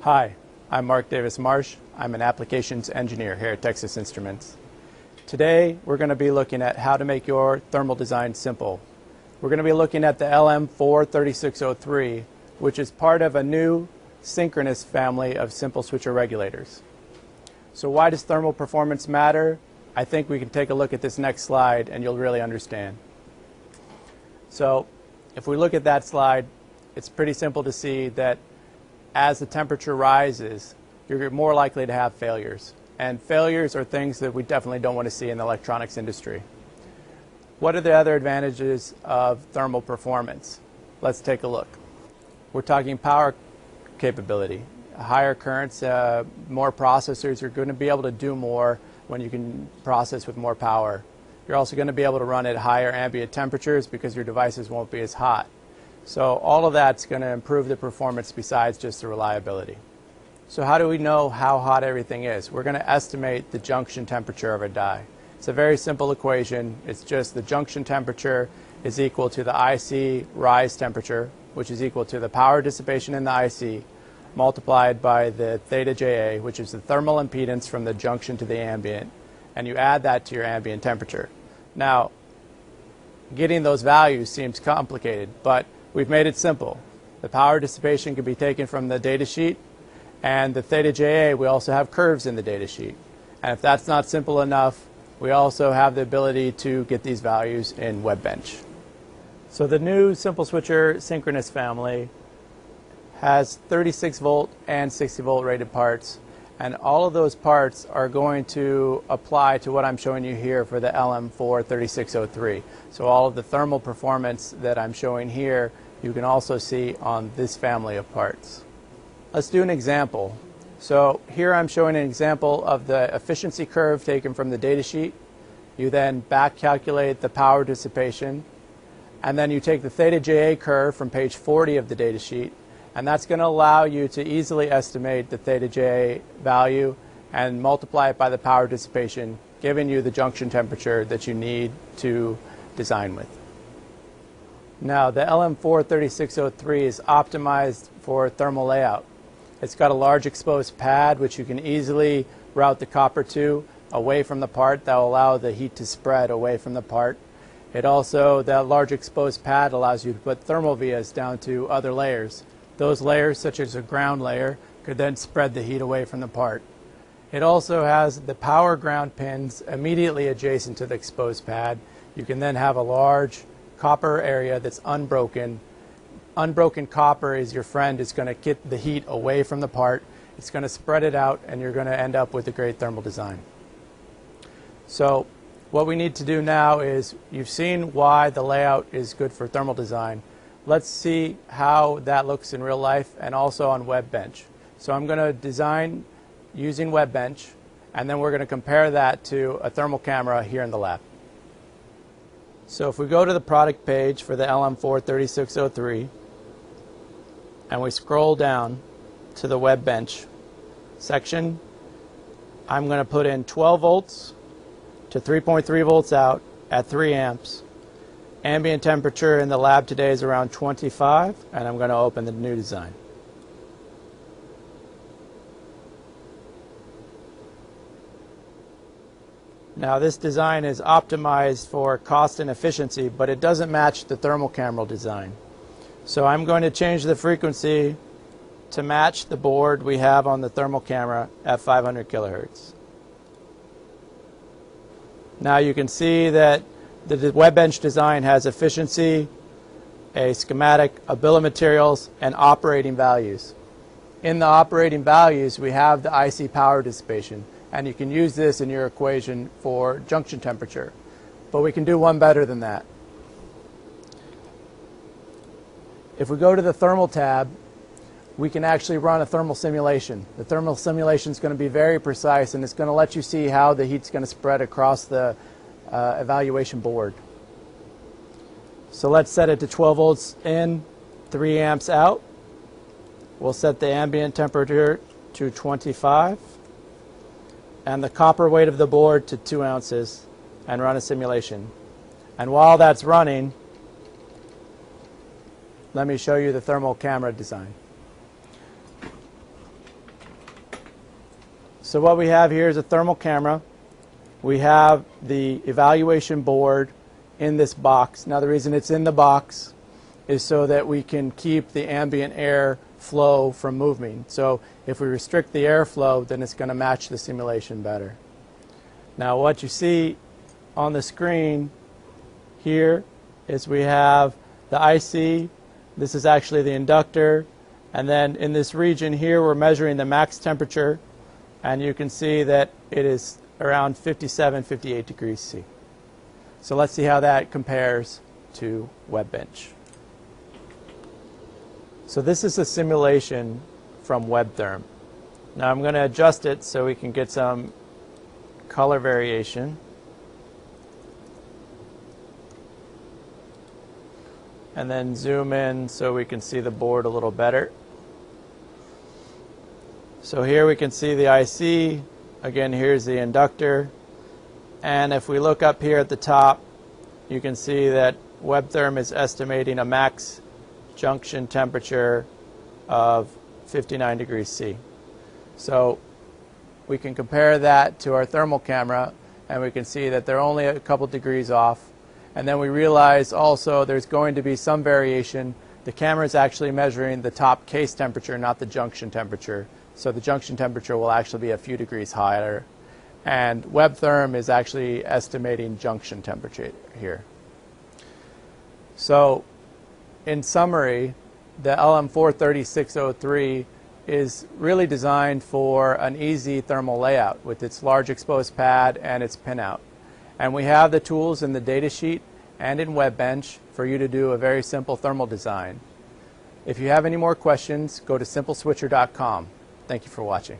Hi, I'm Mark Davis Marsh. I'm an applications engineer here at Texas Instruments. Today we're going to be looking at how to make your thermal design simple. We're going to be looking at the LM4360x, which is part of a new synchronous family of simple switcher regulators. So why does thermal performance matter? I think we can take a look at this next slide and you'll really understand. So if we look at that slide, it's pretty simple to see that as the temperature rises, you're more likely to have failures. And failures are things that we definitely don't want to see in the electronics industry. What are the other advantages of thermal performance? Let's take a look. We're talking power capability. Higher currents, more processors, you're going to be able to do more when you can process with more power. You're also going to be able to run at higher ambient temperatures because your devices won't be as hot. So all of that's going to improve the performance besides just the reliability. So how do we know how hot everything is? We're going to estimate the junction temperature of a die. It's a very simple equation. It's just the junction temperature is equal to the IC rise temperature, which is equal to the power dissipation in the IC, multiplied by the theta JA, which is the thermal impedance from the junction to the ambient, and you add that to your ambient temperature. Now, getting those values seems complicated, but we've made it simple. The power dissipation can be taken from the data sheet, and the theta JA, we also have curves in the data sheet. And if that's not simple enough, we also have the ability to get these values in WebBench. So the new simple switcher synchronous family has 36 volt and 60 volt rated parts, and all of those parts are going to apply to what I'm showing you here for the LM4360x. So all of the thermal performance that I'm showing here you can also see on this family of parts. Let's do an example. So here I'm showing an example of the efficiency curve taken from the data sheet. You then back calculate the power dissipation, and then you take the theta JA curve from page 40 of the data sheet, and that's going to allow you to easily estimate the theta JA value and multiply it by the power dissipation, giving you the junction temperature that you need to design with. Now, the LM4360x is optimized for thermal layout. It's got a large exposed pad which you can easily route the copper to away from the part. That will allow the heat to spread away from the part. It also, that large exposed pad allows you to put thermal vias down to other layers. Those layers, such as a ground layer, could then spread the heat away from the part. It also has the power ground pins immediately adjacent to the exposed pad. You can then have a large copper area that's unbroken. Unbroken copper is your friend. It's going to get the heat away from the part. It's going to spread it out, and you're going to end up with a great thermal design. So what we need to do now is, you've seen why the layout is good for thermal design. Let's see how that looks in real life and also on WebBench. So I'm going to design using WebBench, and then we're going to compare that to a thermal camera here in the lab. So if we go to the product page for the LM4360x and we scroll down to the WebBench section, I'm going to put in 12 volts to 3.3 volts out at 3 amps. Ambient temperature in the lab today is around 25, and I'm going to open the new design. Now, this design is optimized for cost and efficiency, but it doesn't match the thermal camera design. So I'm going to change the frequency to match the board we have on the thermal camera at 500 kilohertz. Now you can see that the WebBench design has efficiency, a schematic, a bill of materials, and operating values. In the operating values, we have the IC power dissipation, and you can use this in your equation for junction temperature. But we can do one better than that. If we go to the thermal tab, we can actually run a thermal simulation. The thermal simulation is going to be very precise, and it's going to let you see how the heat's going to spread across the evaluation board. So let's set it to 12 volts in, 3 amps out. We'll set the ambient temperature to 25 and the copper weight of the board to 2 ounces and run a simulation. And while that's running, let me show you the thermal camera design. So what we have here is a thermal camera. We have the evaluation board in this box. Now the reason it's in the box is so that we can keep the ambient air flow from moving. So if we restrict the airflow, then it's going to match the simulation better. Now what you see on the screen here is we have the IC. This is actually the inductor. And then in this region here, we're measuring the max temperature. And you can see that it is around 57, 58 degrees C. So let's see how that compares to WebBench. So this is a simulation from WebTherm. Now I'm going to adjust it so we can get some color variation. And then zoom in so we can see the board a little better. So here we can see the IC. Again, here's the inductor. And if we look up here at the top, you can see that WebTherm is estimating a max junction temperature of 59 degrees C. So we can compare that to our thermal camera, and we can see that they're only a couple degrees off. And then we realize also there's going to be some variation. The camera is actually measuring the top case temperature, not the junction temperature. So the junction temperature will actually be a few degrees higher. And WebTherm is actually estimating junction temperature here. So in summary, the LM4360x is really designed for an easy thermal layout with its large exposed pad and its pinout. And we have the tools in the data sheet and in WebBench for you to do a very simple thermal design. If you have any more questions, go to simpleswitcher.com. Thank you for watching.